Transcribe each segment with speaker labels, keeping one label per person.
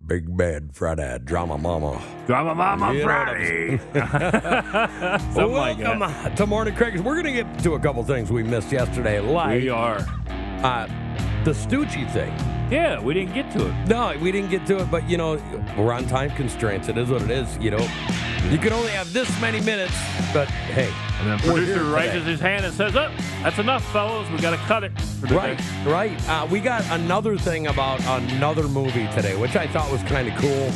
Speaker 1: Big Bad Friday, Drama Mama.
Speaker 2: Drama Mama
Speaker 1: You know
Speaker 2: Friday.
Speaker 1: Welcome to Morning Craig. We're going to get to a couple things we missed yesterday. Like,
Speaker 2: We are.
Speaker 1: the Stoochie thing.
Speaker 2: Yeah, we didn't get to it.
Speaker 1: No, we didn't get to it, but, we're on time constraints. It is what it is, You can only have this many minutes, but, hey.
Speaker 2: And then producer raises his hand and says, oh, that's enough, fellas. We got to cut it for today.
Speaker 1: Right. We got another thing about another movie today, which I thought was kind of cool.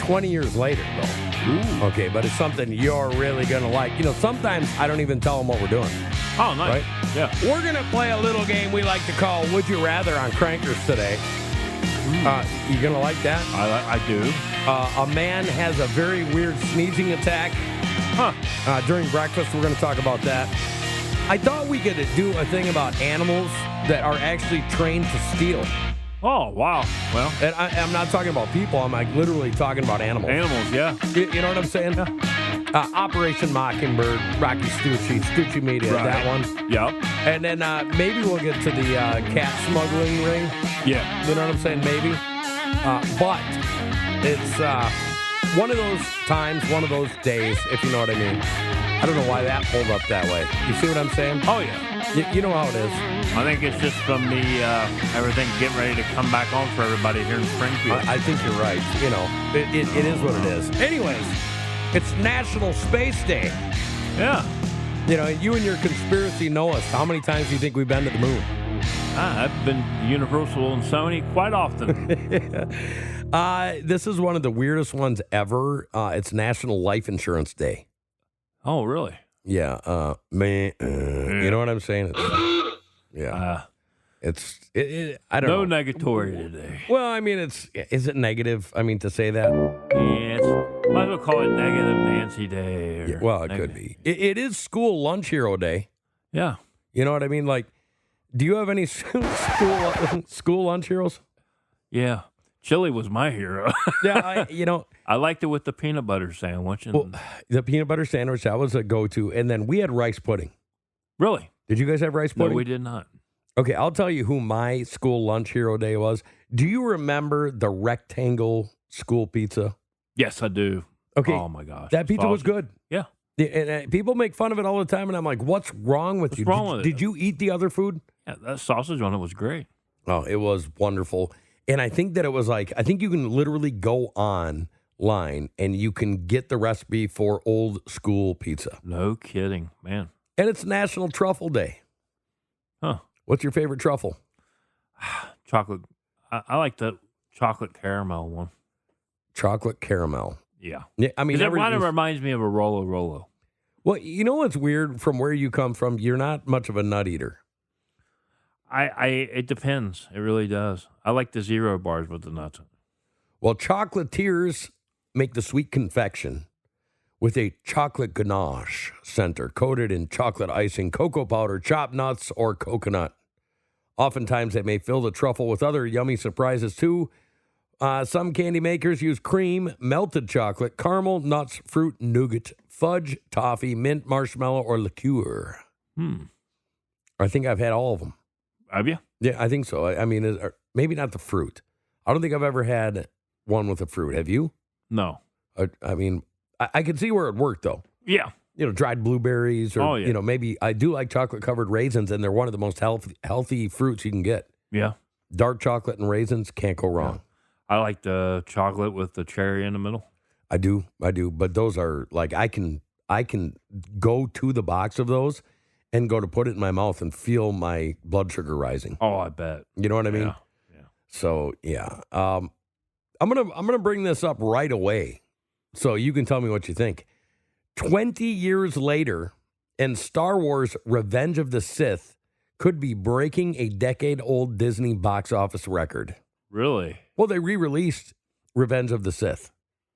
Speaker 1: 20 years later, though.
Speaker 2: Ooh.
Speaker 1: Okay, but it's something you're really going to like. Sometimes I don't even tell them what we're doing.
Speaker 2: Oh, nice.
Speaker 1: Right?
Speaker 2: Yeah.
Speaker 1: We're going to play a little game we like to call Would You Rather on Crankers today. You going to like that?
Speaker 2: I do.
Speaker 1: A man has a very weird sneezing attack. During breakfast, we're going to talk about that. I thought we could do a thing about animals that are actually trained to steal.
Speaker 2: Oh, wow. Well.
Speaker 1: And I'm not talking about people. I'm like literally talking about animals.
Speaker 2: Animals, yeah.
Speaker 1: You know what I'm saying? Operation Mockingbird, Rocky Stoochie Media,
Speaker 2: Right.
Speaker 1: that one.
Speaker 2: Yep.
Speaker 1: And then maybe we'll get to the cat smuggling ring.
Speaker 2: Yeah.
Speaker 1: You know what I'm saying? Maybe. But it's one of those times, one of those days, if you know what I mean. I don't know why that pulled up that way. You see what I'm saying?
Speaker 2: Oh, yeah.
Speaker 1: You know how it is.
Speaker 2: I think it's just from the everything getting ready to come back on for everybody here in Springfield.
Speaker 1: I think you're right. It is what it is. Anyways, it's National Space Day.
Speaker 2: Yeah.
Speaker 1: You and your conspiracy know us. How many times do you think we've been to the moon?
Speaker 2: I've been to Universal and Sony quite often.
Speaker 1: This is one of the weirdest ones ever. It's National Life Insurance Day.
Speaker 2: Oh, really?
Speaker 1: Yeah. You know what I'm saying? Yeah. I don't know.
Speaker 2: No negatory today.
Speaker 1: Well, I mean, is it negative? I mean, to say that?
Speaker 2: Yeah, might as well call it Negative Nancy Day.
Speaker 1: Yeah, well, it could be. It is School Lunch Hero Day.
Speaker 2: Yeah.
Speaker 1: You know what I mean? Like, do you have any school lunch heroes?
Speaker 2: Yeah. Chili was my hero.
Speaker 1: Yeah,
Speaker 2: I liked it with the peanut butter sandwich. And
Speaker 1: the peanut butter sandwich, that was a go-to. And then we had rice pudding.
Speaker 2: Really?
Speaker 1: Did you guys have rice pudding?
Speaker 2: No, we did not.
Speaker 1: Okay, I'll tell you who my school lunch hero day was. Do you remember the rectangle school pizza?
Speaker 2: Yes, I do.
Speaker 1: Okay.
Speaker 2: Oh, my gosh.
Speaker 1: That pizza was good.
Speaker 2: Yeah.
Speaker 1: And people make fun of it all the time, and I'm like, what's wrong with you?
Speaker 2: What's wrong with it?
Speaker 1: Did you eat the other food?
Speaker 2: Yeah, that sausage on it was great.
Speaker 1: Oh, it was wonderful. And I think that it was I think you can literally go online and you can get the recipe for old school pizza.
Speaker 2: No kidding, man.
Speaker 1: And it's National Truffle Day.
Speaker 2: Huh.
Speaker 1: What's your favorite truffle?
Speaker 2: Chocolate. I like the chocolate caramel one.
Speaker 1: Chocolate caramel.
Speaker 2: Yeah.
Speaker 1: Yeah, I mean,
Speaker 2: it kind of reminds me of a Rolo.
Speaker 1: Well, you know what's weird from where you come from? You're not much of a nut eater.
Speaker 2: It depends. It really does. I like the zero bars with the nuts.
Speaker 1: Well, chocolatiers make the sweet confection with a chocolate ganache center coated in chocolate icing, cocoa powder, chopped nuts, or coconut. Oftentimes, they may fill the truffle with other yummy surprises, too. Some candy makers use cream, melted chocolate, caramel, nuts, fruit, nougat, fudge, toffee, mint, marshmallow, or liqueur. I think I've had all of them.
Speaker 2: Have you?
Speaker 1: Yeah, I think so. I mean, maybe not the fruit. I don't think I've ever had one with a fruit. Have you?
Speaker 2: No.
Speaker 1: I mean, I can see where it worked, though.
Speaker 2: Yeah.
Speaker 1: Dried blueberries or,
Speaker 2: yeah.
Speaker 1: Maybe I do like chocolate-covered raisins, and they're one of the most healthy fruits you can get.
Speaker 2: Yeah.
Speaker 1: Dark chocolate and raisins, can't go wrong.
Speaker 2: Yeah. I like the chocolate with the cherry in the middle.
Speaker 1: I do. But those are, I can go to the box of those and go to put it in my mouth and feel my blood sugar rising.
Speaker 2: Oh, I bet.
Speaker 1: You know what I mean?
Speaker 2: Yeah.
Speaker 1: So, yeah. I'm gonna bring this up right away so you can tell me what you think. 20 years later, and Star Wars Revenge of the Sith could be breaking a decade-old Disney box office record.
Speaker 2: Really?
Speaker 1: Well, they re-released Revenge of the Sith.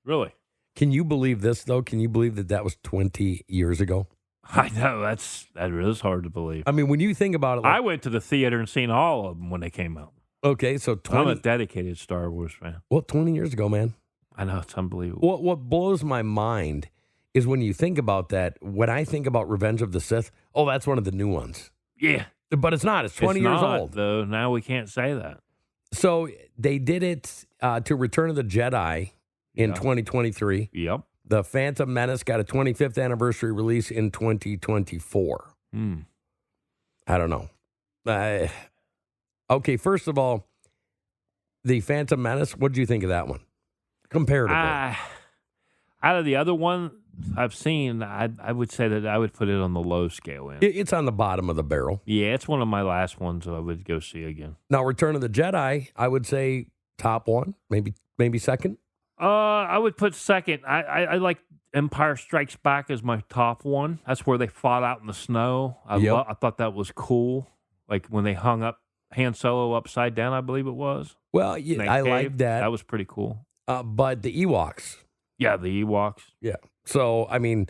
Speaker 2: Really?
Speaker 1: Can you believe this, though? Can you believe that was 20 years ago?
Speaker 2: I know. That is hard to believe.
Speaker 1: I mean, when you think about it.
Speaker 2: I went to the theater and seen all of them when they came out.
Speaker 1: Okay, so 20.
Speaker 2: I'm a dedicated Star Wars fan.
Speaker 1: Well, 20 years ago, man.
Speaker 2: I know. It's unbelievable.
Speaker 1: What blows my mind is when you think about that, when I think about Revenge of the Sith, that's one of the new ones.
Speaker 2: Yeah.
Speaker 1: But it's not. It's 20 years old.
Speaker 2: Though. Now we can't say that.
Speaker 1: So they did it to Return of the Jedi in 2023.
Speaker 2: Yep.
Speaker 1: The Phantom Menace got a 25th anniversary release in 2024. I don't know. Okay, first of all, the Phantom Menace, what did you think of that one? Comparatively.
Speaker 2: Out of the other one I've seen, I would say that I would put it on the low scale end.
Speaker 1: It's on the bottom of the barrel.
Speaker 2: Yeah, it's one of my last ones I would go see again.
Speaker 1: Now, Return of the Jedi, I would say top one, maybe second.
Speaker 2: I would put second. I like Empire Strikes Back as my top one. That's where they fought out in the snow. I thought that was cool. Like when they hung up Han Solo upside down, I believe it was.
Speaker 1: Well, I like that.
Speaker 2: That was pretty cool.
Speaker 1: But the Ewoks.
Speaker 2: Yeah, the Ewoks.
Speaker 1: Yeah. So, I mean,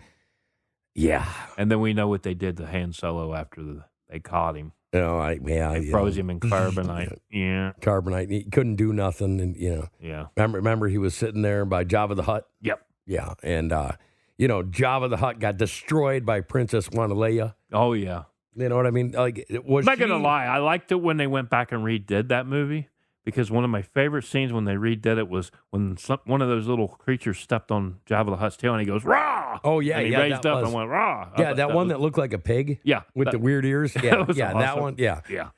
Speaker 1: yeah.
Speaker 2: And then we know what they did to Han Solo after they caught him.
Speaker 1: They
Speaker 2: froze him in carbonite. Yeah.
Speaker 1: Carbonite. He couldn't do nothing. And,
Speaker 2: Yeah.
Speaker 1: Remember he was sitting there by Jabba the Hutt?
Speaker 2: Yep.
Speaker 1: Yeah. And, Jabba the Hutt got destroyed by Princess Wanaleia.
Speaker 2: Oh, yeah.
Speaker 1: You know what I mean? Like,
Speaker 2: I'm not going to lie. I liked it when they went back and redid that movie. Because one of my favorite scenes when they redid it was when one of those little creatures stepped on Jabba the Hutt's tail and he goes, "Rah!"
Speaker 1: Oh, yeah,
Speaker 2: and he raised up and went, "Rah!"
Speaker 1: Yeah, that one that looked like a pig?
Speaker 2: Yeah.
Speaker 1: With the weird ears? Yeah,
Speaker 2: That was awesome.
Speaker 1: that one, yeah.
Speaker 2: Yeah.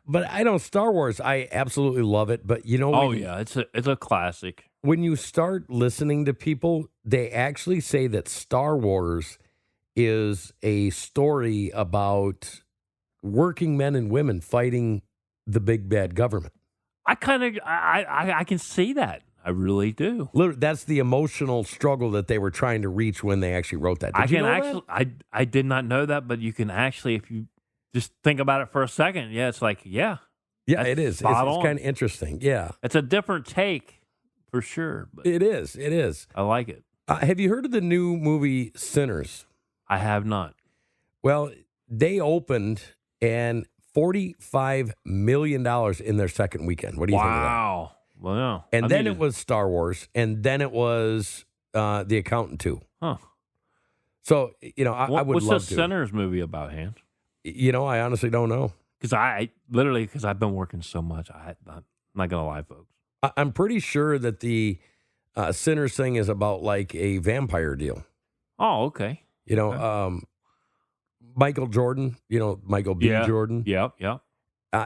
Speaker 1: But I know Star Wars, I absolutely love it. But
Speaker 2: it's a classic.
Speaker 1: When you start listening to people, they actually say that Star Wars is a story about working men and women fighting the big bad government.
Speaker 2: I can see that. I really do.
Speaker 1: That's the emotional struggle that they were trying to reach when they actually wrote that.
Speaker 2: I did not know that, but you can actually, if you just think about it for a second, it's like, yeah,
Speaker 1: it is. It's kind of interesting. Yeah,
Speaker 2: it's a different take for sure. But
Speaker 1: it is.
Speaker 2: I like it.
Speaker 1: Have you heard of the new movie Sinners?
Speaker 2: I have not.
Speaker 1: Well, they opened and $45 million in their second weekend. What do you think of that?
Speaker 2: Wow. Well,
Speaker 1: and then it was Star Wars, and then it was The Accountant 2.
Speaker 2: Huh.
Speaker 1: So, I would love to.
Speaker 2: What's the Sinners movie about, Hans?
Speaker 1: I honestly don't know.
Speaker 2: Because I've been working so much. I'm not going to lie, folks.
Speaker 1: I'm pretty sure that the Sinners thing is about like a vampire deal.
Speaker 2: Oh, okay.
Speaker 1: Michael Jordan, Michael B. Jordan.
Speaker 2: Yep.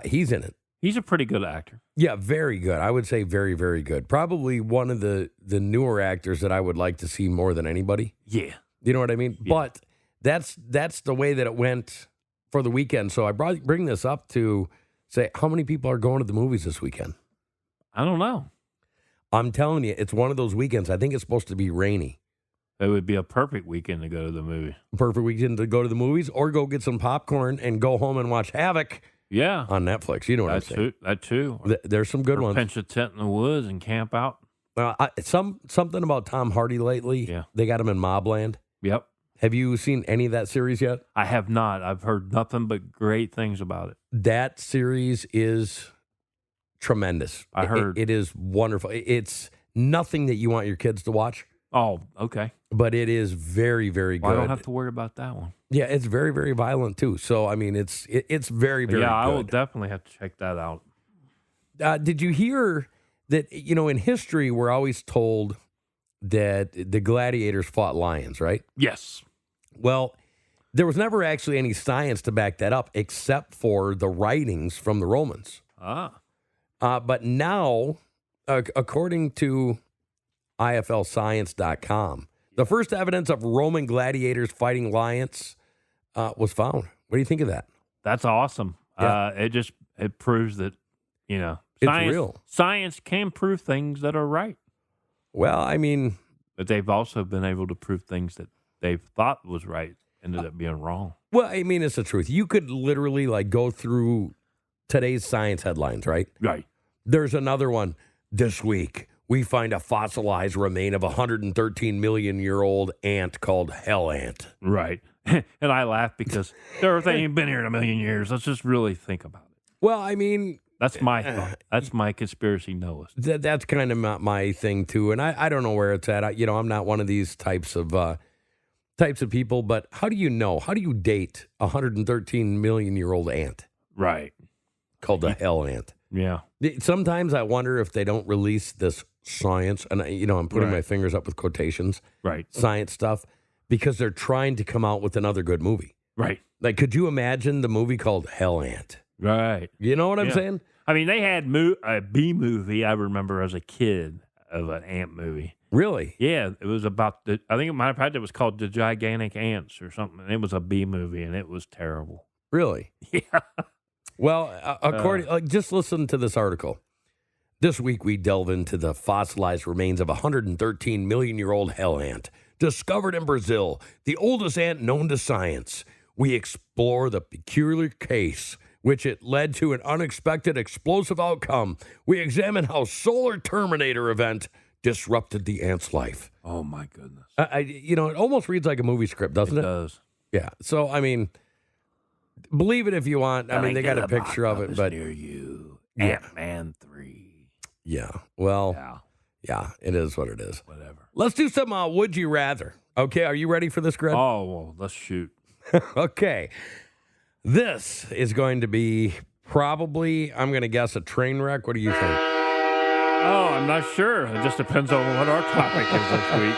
Speaker 1: He's in it.
Speaker 2: He's a pretty good actor.
Speaker 1: Yeah, very good. I would say very, very good. Probably one of the newer actors that I would like to see more than anybody.
Speaker 2: Yeah.
Speaker 1: You know what I mean?
Speaker 2: Yeah.
Speaker 1: But that's the way that it went for the weekend. So I bring this up to say, how many people are going to the movies this weekend?
Speaker 2: I don't know.
Speaker 1: I'm telling you, it's one of those weekends. I think it's supposed to be rainy.
Speaker 2: It would be a perfect weekend to go to the movie.
Speaker 1: Perfect weekend to go to the movies or go get some popcorn and go home and watch Havoc.
Speaker 2: Yeah.
Speaker 1: On Netflix. You know what I'm saying?
Speaker 2: That too.
Speaker 1: There's some good ones.
Speaker 2: Pinch a tent in the woods and camp out.
Speaker 1: Something about Tom Hardy lately.
Speaker 2: Yeah.
Speaker 1: They got him in Mobland.
Speaker 2: Yep.
Speaker 1: Have you seen any of that series yet?
Speaker 2: I have not. I've heard nothing but great things about it.
Speaker 1: That series is tremendous.
Speaker 2: I heard.
Speaker 1: It is wonderful. It's nothing that you want your kids to watch.
Speaker 2: Oh, okay.
Speaker 1: But it is very, very good.
Speaker 2: I don't have to worry about that one.
Speaker 1: Yeah, it's very, very violent too. So, I mean, it's very, very good.
Speaker 2: Yeah, I will definitely have to check that out.
Speaker 1: Did you hear that, in history, we're always told that the gladiators fought lions, right?
Speaker 2: Yes.
Speaker 1: Well, there was never actually any science to back that up except for the writings from the Romans. But now, according to IFLscience.com, the first evidence of Roman gladiators fighting lions was found. What do you think of that?
Speaker 2: That's awesome.
Speaker 1: Yeah.
Speaker 2: It proves that,
Speaker 1: it's
Speaker 2: science,
Speaker 1: real.
Speaker 2: Science can prove things that are right.
Speaker 1: Well, I mean,
Speaker 2: but they've also been able to prove things that they thought was right ended up being wrong.
Speaker 1: Well, I mean, it's the truth. You could literally go through today's science headlines, right?
Speaker 2: Right.
Speaker 1: There's another one this week. We find a fossilized remain of a 113 million year old ant called hell ant.
Speaker 2: Right. And I laugh because the Earth ain't been here in a million years. Let's just really think about it.
Speaker 1: Well, I mean,
Speaker 2: that's my thought. That's my conspiracy knowist.
Speaker 1: That's kind of my thing too. And I don't know where it's at. I'm not one of these types of people. But how do you know? How do you date a 113 million year old ant?
Speaker 2: Right.
Speaker 1: Called the hell ant.
Speaker 2: Yeah.
Speaker 1: Sometimes I wonder if they don't release this science, and I'm putting my fingers up with quotations,
Speaker 2: right?
Speaker 1: Science stuff, because they're trying to come out with another good movie.
Speaker 2: Right.
Speaker 1: Like, could you imagine the movie called Hell Ant?
Speaker 2: Right.
Speaker 1: You know what I'm saying?
Speaker 2: I mean, they had a B movie I remember as a kid of an ant movie.
Speaker 1: Really?
Speaker 2: Yeah, it was about I think matter of fact it was called The Gigantic Ants or something. And it was a B movie and it was terrible.
Speaker 1: Really?
Speaker 2: Yeah.
Speaker 1: Well, just listen to this article. This week we delve into the fossilized remains of a 113 million-year-old hell ant discovered in Brazil, the oldest ant known to science. We explore the peculiar case which it led to an unexpected explosive outcome. We examine how solar Terminator event disrupted the ant's life.
Speaker 2: Oh, my goodness.
Speaker 1: It almost reads like a movie script, doesn't it?
Speaker 2: It does.
Speaker 1: Yeah. So, I mean, believe it if you want. I mean, they got a picture of it, but
Speaker 2: near you.
Speaker 1: Yeah.
Speaker 2: Ant-Man 3.
Speaker 1: Yeah. Well, yeah, it is what it is.
Speaker 2: Whatever.
Speaker 1: Let's do some Would You Rather. Okay, are you ready for this, Greg?
Speaker 2: Oh, well, let's shoot.
Speaker 1: Okay. This is going to be probably, I'm going to guess, a train wreck. What do you think?
Speaker 2: Oh, I'm not sure. It just depends on what our topic is this week.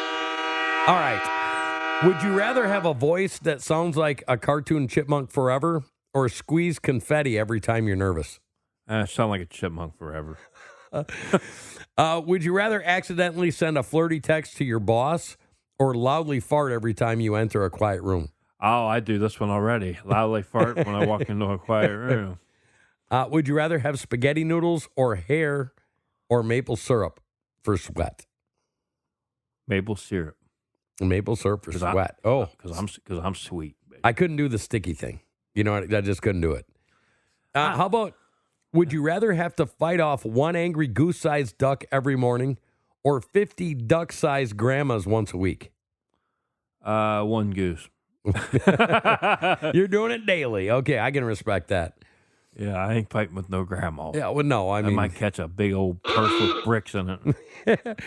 Speaker 1: All right. Would you rather have a voice that sounds like a cartoon chipmunk forever or squeeze confetti every time you're nervous?
Speaker 2: Sound like a chipmunk forever.
Speaker 1: Would you rather accidentally send a flirty text to your boss or loudly fart every time you enter a quiet room?
Speaker 2: Oh, I do this one already. Loudly fart when I walk into a quiet room.
Speaker 1: Would you rather have spaghetti noodles or hair or maple syrup for sweat?
Speaker 2: Maple syrup.
Speaker 1: Maple syrup for sweat.
Speaker 2: Because I'm sweet. Baby.
Speaker 1: I couldn't do the sticky thing. You know what? I just couldn't do it. How about, would you rather have to fight off one angry goose-sized duck every morning or 50 duck-sized grandmas once a week?
Speaker 2: One goose.
Speaker 1: You're doing it daily. Okay, I can respect that.
Speaker 2: Yeah, I ain't fighting with no grandma.
Speaker 1: Yeah, well, no, I mean,
Speaker 2: might catch a big old purse with bricks in it.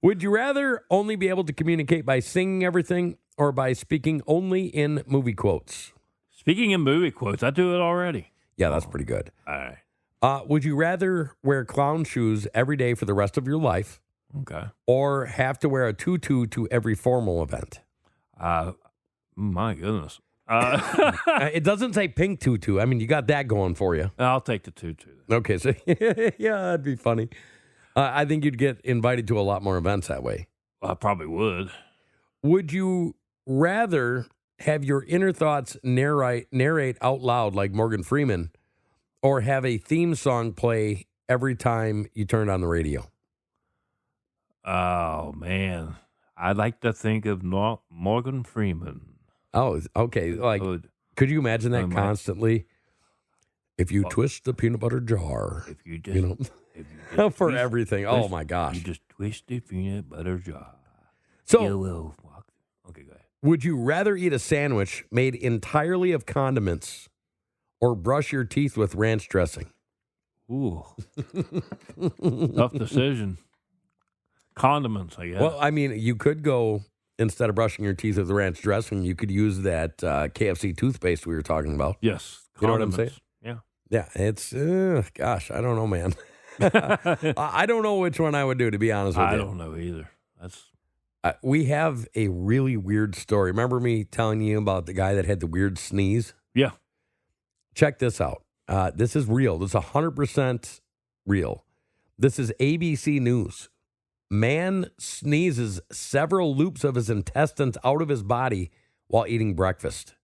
Speaker 1: Would you rather only be able to communicate by singing everything or by speaking only in movie quotes?
Speaker 2: Speaking in movie quotes, I do it already.
Speaker 1: Yeah, that's pretty good.
Speaker 2: All right.
Speaker 1: Would you rather wear clown shoes every day for the rest of your life?
Speaker 2: Okay.
Speaker 1: Or have to wear a tutu to every formal event?
Speaker 2: My goodness.
Speaker 1: It doesn't say pink tutu. I mean, you got that going for you.
Speaker 2: I'll take the tutu.
Speaker 1: Okay, so yeah, that'd be funny. I think you'd get invited to a lot more events that way.
Speaker 2: I probably would.
Speaker 1: Would you rather have your inner thoughts narrate out loud like Morgan Freeman, or have a theme song play every time you turn on the radio?
Speaker 2: Oh, man. I'd like to think of Morgan Freeman.
Speaker 1: Oh, okay. Like, could you imagine that constantly? If you twist the peanut butter jar,
Speaker 2: if you just
Speaker 1: for
Speaker 2: twist,
Speaker 1: everything. Oh my gosh!
Speaker 2: You just twist the peanut butter jar.
Speaker 1: So,
Speaker 2: you will walk. Okay, go ahead.
Speaker 1: Would you rather eat a sandwich made entirely of condiments, or brush your teeth with ranch dressing?
Speaker 2: Ooh, tough decision. Condiments, I guess.
Speaker 1: Well, I mean, you could go. Instead of brushing your teeth with ranch dressing, you could use that KFC toothpaste we were talking about.
Speaker 2: Yes.
Speaker 1: You know what I'm saying?
Speaker 2: Yeah.
Speaker 1: Yeah. It's, gosh, I don't know, man. I don't know which one I would do, to be honest with you.
Speaker 2: I don't know either.
Speaker 1: We have a really weird story. Remember me telling you about the guy that had the weird sneeze?
Speaker 2: Yeah.
Speaker 1: Check this out. This is real. This is 100% real. This is ABC News. Man sneezes several loops of his intestines out of his body while eating breakfast.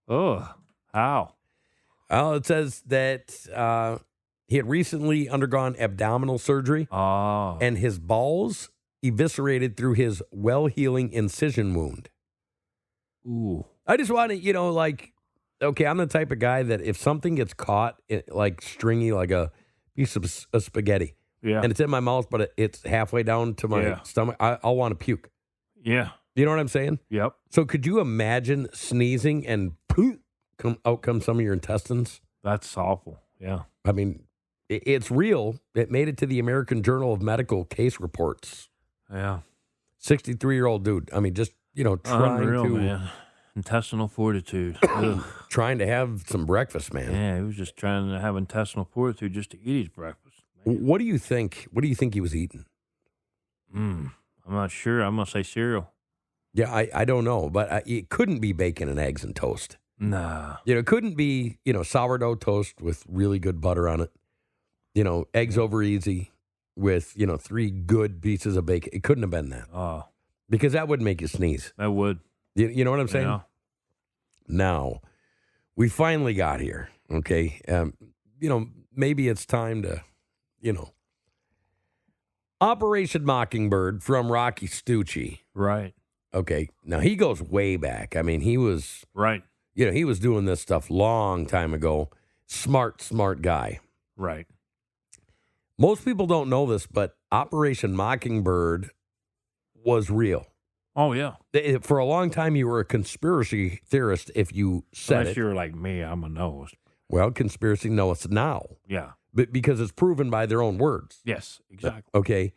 Speaker 2: Oh, how?
Speaker 1: Well, it says that he had recently undergone abdominal surgery.
Speaker 2: Oh.
Speaker 1: And his balls eviscerated through his well-healing incision wound.
Speaker 2: Ooh.
Speaker 1: I just want to, okay, I'm the type of guy that if something gets caught, like stringy, like a piece of spaghetti, and it's in my mouth, but it's halfway down to my stomach, I'll want to puke.
Speaker 2: Yeah.
Speaker 1: You know what I'm saying?
Speaker 2: Yep.
Speaker 1: So could you imagine sneezing and out come some of your intestines?
Speaker 2: That's awful. Yeah.
Speaker 1: I mean, it's real. It made it to the American Journal of Medical Case Reports.
Speaker 2: Yeah.
Speaker 1: 63-year-old dude. I mean, just, trying
Speaker 2: Unreal,
Speaker 1: to
Speaker 2: man. intestinal fortitude. Ugh.
Speaker 1: Trying to have some breakfast, man.
Speaker 2: Yeah, he was just trying to have intestinal fortitude just to eat his breakfast.
Speaker 1: What do you think? What do you think he was eating?
Speaker 2: I'm not sure. I'm gonna say cereal.
Speaker 1: Yeah, I don't know, but it couldn't be bacon and eggs and toast.
Speaker 2: Nah.
Speaker 1: It couldn't be, sourdough toast with really good butter on it. Eggs over easy with, 3 good pieces of bacon. It couldn't have been that.
Speaker 2: Oh.
Speaker 1: Because that would make you sneeze.
Speaker 2: That would.
Speaker 1: You know what I'm saying?
Speaker 2: Yeah.
Speaker 1: Now, we finally got here, okay? Maybe it's time to, Operation Mockingbird from Rocky Stucci.
Speaker 2: Right.
Speaker 1: Okay, now he goes way back. I mean, he was...
Speaker 2: Right.
Speaker 1: he was doing this stuff long time ago. Smart guy.
Speaker 2: Right.
Speaker 1: Most people don't know this, but Operation Mockingbird was real.
Speaker 2: Oh, yeah.
Speaker 1: For a long time, you were a conspiracy theorist if you said
Speaker 2: Unless
Speaker 1: it.
Speaker 2: you're like me, I'm a nose.
Speaker 1: Well, conspiracy, no, it's now.
Speaker 2: Yeah.
Speaker 1: But because it's proven by their own words.
Speaker 2: Yes, exactly.
Speaker 1: Okay.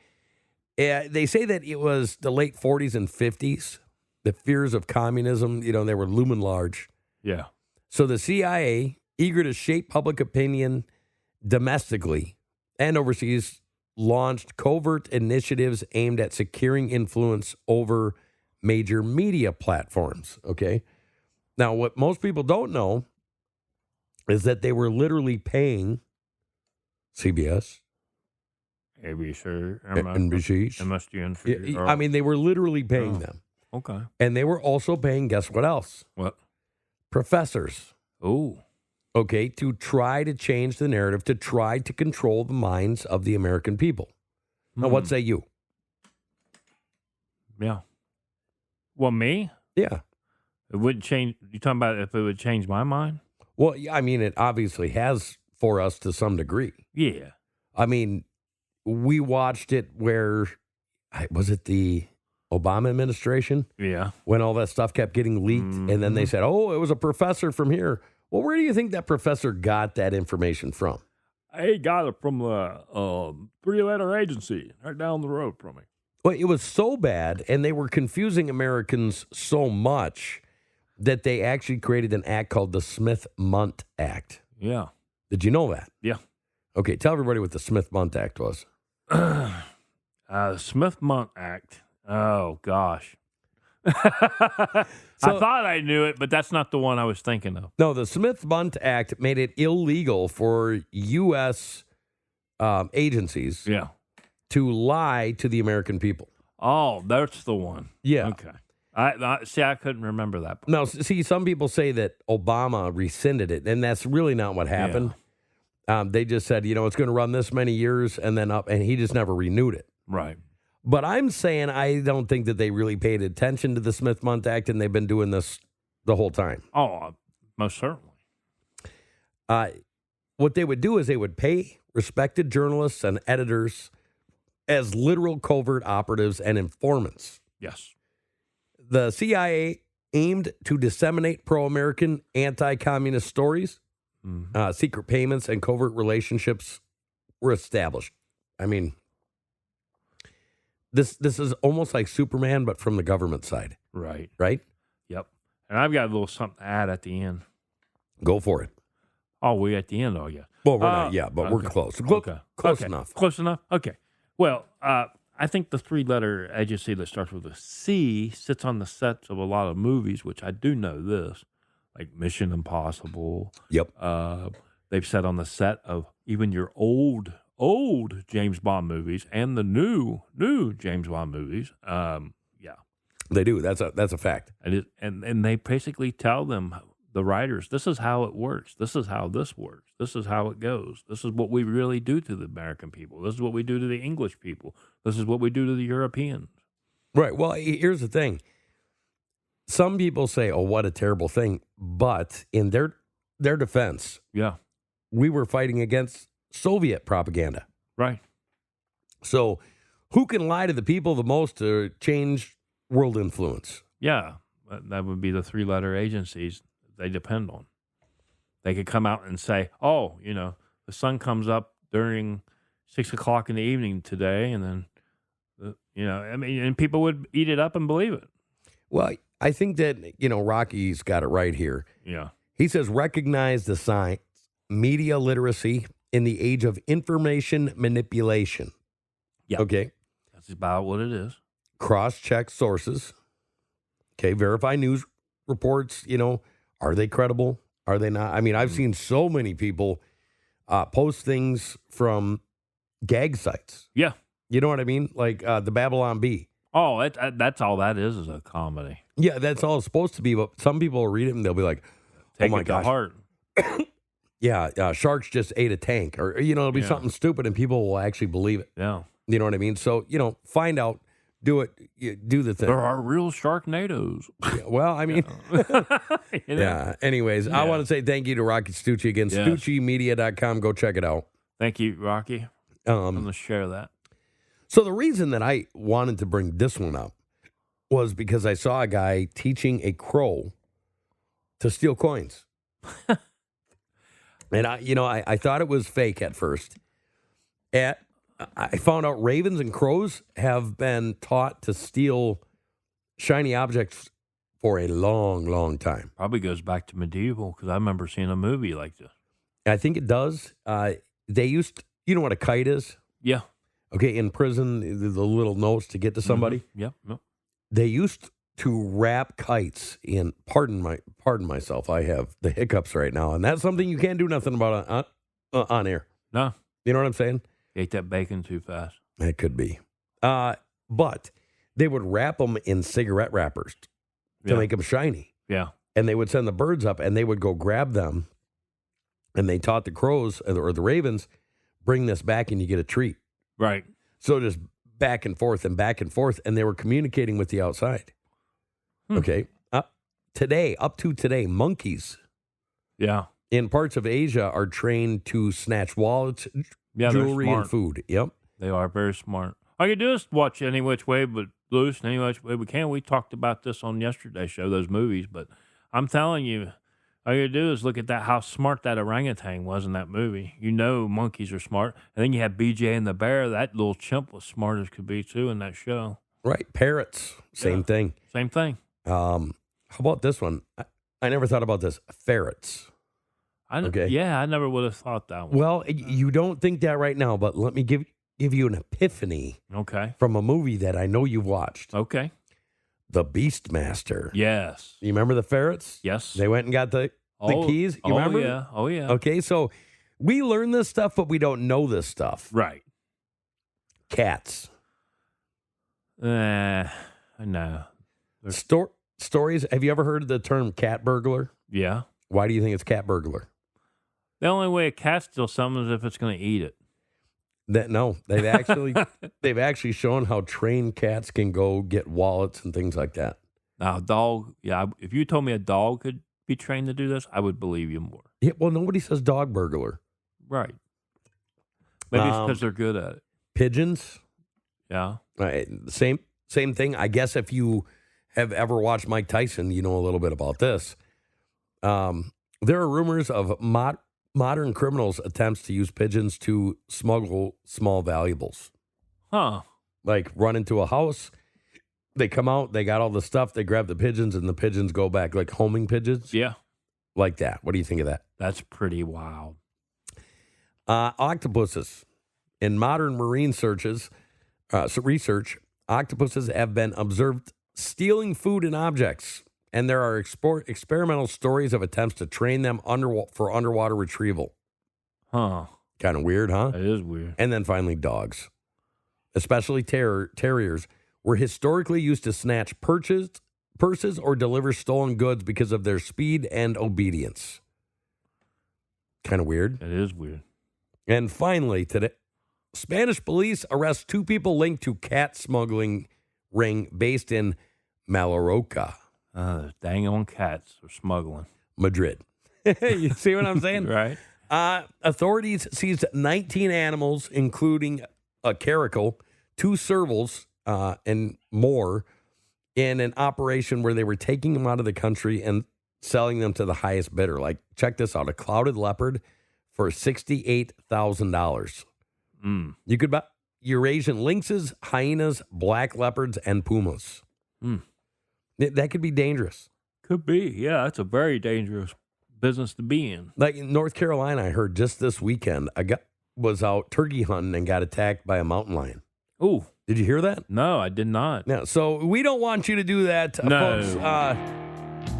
Speaker 1: They say that it was the late 40s and 50s. The fears of communism, they were looming large.
Speaker 2: Yeah.
Speaker 1: So the CIA, eager to shape public opinion domestically and overseas, launched covert initiatives aimed at securing influence over major media platforms. Okay. Now, what most people don't know is that they were literally paying CBS,
Speaker 2: ABC,
Speaker 1: NBC.
Speaker 2: MSDN.
Speaker 1: I mean, they were literally paying them.
Speaker 2: Okay.
Speaker 1: And they were also paying, guess what else?
Speaker 2: What?
Speaker 1: Professors.
Speaker 2: Oh.
Speaker 1: Okay, to try to change the narrative, to try to control the minds of the American people. Now, what say you?
Speaker 2: Yeah. Well, me?
Speaker 1: Yeah.
Speaker 2: It wouldn't change. You talking about if it would change my mind?
Speaker 1: Well, I mean, it obviously has for us to some degree.
Speaker 2: Yeah.
Speaker 1: I mean, we watched it where, was it the Obama administration?
Speaker 2: Yeah.
Speaker 1: When all that stuff kept getting leaked, and then they said, oh, it was a professor from here. Well, where do you think that professor got that information from?
Speaker 2: I got it from the 3-letter agency right down the road from me.
Speaker 1: Well, it was so bad, and they were confusing Americans so much that they actually created an act called the Smith-Mundt Act.
Speaker 2: Yeah.
Speaker 1: Did you know that?
Speaker 2: Yeah.
Speaker 1: Okay, tell everybody what the Smith-Mundt Act was.
Speaker 2: Smith-Mundt Act. Oh, gosh. I thought I knew it, but that's not the one I was thinking of.
Speaker 1: No, the Smith-Mundt Act made it illegal for U.S. Agencies to lie to the American people.
Speaker 2: Oh, that's the one.
Speaker 1: Yeah.
Speaker 2: Okay. I couldn't remember that part.
Speaker 1: Now, see, some people say that Obama rescinded it, and that's really not what happened. Yeah. They just said, it's going to run this many years, and then up, and he just never renewed it.
Speaker 2: Right.
Speaker 1: But I'm saying I don't think that they really paid attention to the Smith-Mundt Act, and they've been doing this the whole time.
Speaker 2: Oh, most certainly.
Speaker 1: What they would do is they would pay respected journalists and editors as literal covert operatives and informants.
Speaker 2: Yes.
Speaker 1: The CIA aimed to disseminate pro-American, anti-communist stories. Secret payments and covert relationships were established. I mean, this is almost like Superman, but from the government side.
Speaker 2: Right.
Speaker 1: Right?
Speaker 2: Yep. And I've got a little something to add at the end.
Speaker 1: Go for it.
Speaker 2: Oh, we at the end, are you?
Speaker 1: Well, we're not yet, but we're close. Close enough.
Speaker 2: Close enough? Okay. Well, I think the 3-letter agency that starts with a C sits on the sets of a lot of movies, which I do know this, like Mission Impossible.
Speaker 1: Yep.
Speaker 2: They've sat on the set of even your old James Bond movies and the new James Bond movies. Yeah.
Speaker 1: They do. That's a fact.
Speaker 2: And they basically tell them, the writers, this is how it works. This is how this works. This is how it goes. This is what we really do to the American people. This is what we do to the English people. This is what we do to the Europeans.
Speaker 1: Right. Well, here's the thing. Some people say, oh, what a terrible thing. But in their defense, we were fighting against Soviet propaganda.
Speaker 2: Right.
Speaker 1: So who can lie to the people the most to change world influence?
Speaker 2: Yeah. That would be the 3-letter agencies they depend on. They could come out and say, oh, the sun comes up during 6 o'clock in the evening today, and then, and people would eat it up and believe it.
Speaker 1: Well, I think that, Rocky's got it right here.
Speaker 2: Yeah.
Speaker 1: He says, recognize the signs, media literacy in the age of information manipulation.
Speaker 2: Yeah.
Speaker 1: Okay.
Speaker 2: That's about what it is.
Speaker 1: Cross-check sources. Okay. Verify news reports. Are they credible? Are they not? I mean, I've seen so many people post things from gag sites.
Speaker 2: Yeah.
Speaker 1: You know what I mean? Like the Babylon Bee.
Speaker 2: Oh, that's all that is a comedy.
Speaker 1: Yeah, that's all it's supposed to be. But some people will read it and they'll be like,
Speaker 2: Take
Speaker 1: oh my
Speaker 2: it to
Speaker 1: gosh.
Speaker 2: heart.
Speaker 1: Yeah, sharks just ate a tank. Or, it'll be something stupid and people will actually believe it.
Speaker 2: Yeah.
Speaker 1: You know what I mean? So, find out, do it, do the thing.
Speaker 2: There are real Sharknadoes.
Speaker 1: Yeah, well, I mean, yeah. Anyways, I want to say thank you to Rocky Stucci again.
Speaker 2: Yes.
Speaker 1: StucciMedia.com. Go check it out.
Speaker 2: Thank you, Rocky. I'm going to share that.
Speaker 1: So the reason that I wanted to bring this one up was because I saw a guy teaching a crow to steal coins. And I thought it was fake at first. I found out ravens and crows have been taught to steal shiny objects for a long, long time.
Speaker 2: Probably goes back to medieval because I remember seeing a movie like this.
Speaker 1: I think it does. They used, you know what a kite is?
Speaker 2: Yeah.
Speaker 1: Okay, in prison, the little notes to get to somebody.
Speaker 2: Yep.
Speaker 1: They used to wrap kites in. Pardon myself. I have the hiccups right now, and that's something you can't do nothing about on air.
Speaker 2: No.
Speaker 1: You know what I'm saying?
Speaker 2: You ate that bacon too fast.
Speaker 1: It could be. But they would wrap them in cigarette wrappers to make them shiny.
Speaker 2: Yeah.
Speaker 1: And they would send the birds up, and they would go grab them. And they taught the crows or the ravens, bring this back, and you get a treat.
Speaker 2: Right.
Speaker 1: So just back and forth, and they were communicating with the outside. Okay. Up to today, monkeys in parts of Asia are trained to snatch wallets, jewelry, and food. Yep.
Speaker 2: They are very smart. All you do is watch Any Which Way But Loose, Any Which Way We Can. We talked about this on yesterday's show, those movies, but I'm telling you, all you do is look at that, how smart that orangutan was in that movie. Monkeys are smart. And then you have BJ and the bear. That little chimp was smart as could be, too, in that show.
Speaker 1: Right. Parrots. Same thing.
Speaker 2: Same thing.
Speaker 1: How about this one? I never thought about this. Ferrets. Okay.
Speaker 2: Yeah, I never would have thought that one.
Speaker 1: Well, you don't think that right now, but let me give you an epiphany.
Speaker 2: Okay.
Speaker 1: From a movie that I know you've watched.
Speaker 2: Okay.
Speaker 1: The Beastmaster.
Speaker 2: Yes.
Speaker 1: You remember the ferrets?
Speaker 2: Yes.
Speaker 1: They went and got the keys. You remember?
Speaker 2: Yeah. Oh, yeah.
Speaker 1: Okay, so we learn this stuff, but we don't know this stuff.
Speaker 2: Right.
Speaker 1: Cats.
Speaker 2: No.
Speaker 1: Stories. Have you ever heard of the term cat burglar?
Speaker 2: Yeah.
Speaker 1: Why do you think it's cat burglar?
Speaker 2: The only way a cat steals something is if it's going to eat it.
Speaker 1: They've actually shown how trained cats can go get wallets and things like that.
Speaker 2: Now, a dog, if you told me a dog could be trained to do this, I would believe you more.
Speaker 1: Yeah, well, nobody says dog burglar.
Speaker 2: Right. Maybe it's because they're good at it.
Speaker 1: Pigeons.
Speaker 2: Yeah.
Speaker 1: Same thing. I guess if you have ever watched Mike Tyson, you know a little bit about this. There are rumors of modern criminals' attempts to use pigeons to smuggle small valuables.
Speaker 2: Huh.
Speaker 1: Like run into a house, they come out, they got all the stuff, they grab the pigeons, and the pigeons go back, like homing pigeons.
Speaker 2: Yeah.
Speaker 1: Like that. What do you think of that?
Speaker 2: That's pretty wild.
Speaker 1: Octopuses. In modern marine research, octopuses have been observed stealing food and objects, and there are experimental stories of attempts to train them for underwater retrieval.
Speaker 2: Huh.
Speaker 1: Kind of weird, huh?
Speaker 2: That is weird.
Speaker 1: And then finally, dogs, especially terriers, were historically used to snatch purses or deliver stolen goods because of their speed and obedience. Kind of weird.
Speaker 2: It is weird. And
Speaker 1: finally, today, Spanish police arrest 2 people linked to cat smuggling ring based in Mallorca.
Speaker 2: Dang on cats are smuggling.
Speaker 1: Madrid. You see what I'm saying?
Speaker 2: Right.
Speaker 1: Authorities seized 19 animals, including a caracal, 2 servals, and more, in an operation where they were taking them out of the country and selling them to the highest bidder. Like, check this out, a clouded leopard for $68,000. You could buy Eurasian lynxes, hyenas, black leopards, and pumas. That could be dangerous.
Speaker 2: Could be. Yeah, that's a very dangerous business to be in.
Speaker 1: Like in North Carolina, I heard just this weekend, a guy was out turkey hunting and got attacked by a mountain lion.
Speaker 2: Ooh.
Speaker 1: Did you hear that?
Speaker 2: No, I did not.
Speaker 1: Yeah, so we don't want you to do that,
Speaker 2: No.
Speaker 1: folks.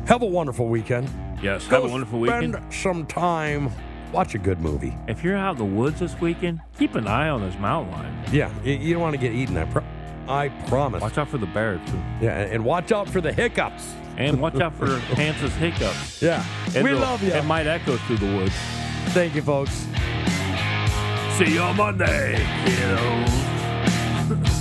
Speaker 1: Have a wonderful weekend.
Speaker 2: Yes,
Speaker 1: Go
Speaker 2: have a wonderful weekend.
Speaker 1: Spend some time. Watch a good movie.
Speaker 2: If you're out in the woods this weekend, keep an eye on those mountain lions.
Speaker 1: Yeah, you don't want to get eaten. I promise.
Speaker 2: Watch out for the bear, too.
Speaker 1: Yeah, and watch out for the hiccups.
Speaker 2: And watch out for Hans's hiccups.
Speaker 1: Yeah, we love you.
Speaker 2: It might echo through the woods.
Speaker 1: Thank you, folks.
Speaker 2: See you on Monday, kiddos.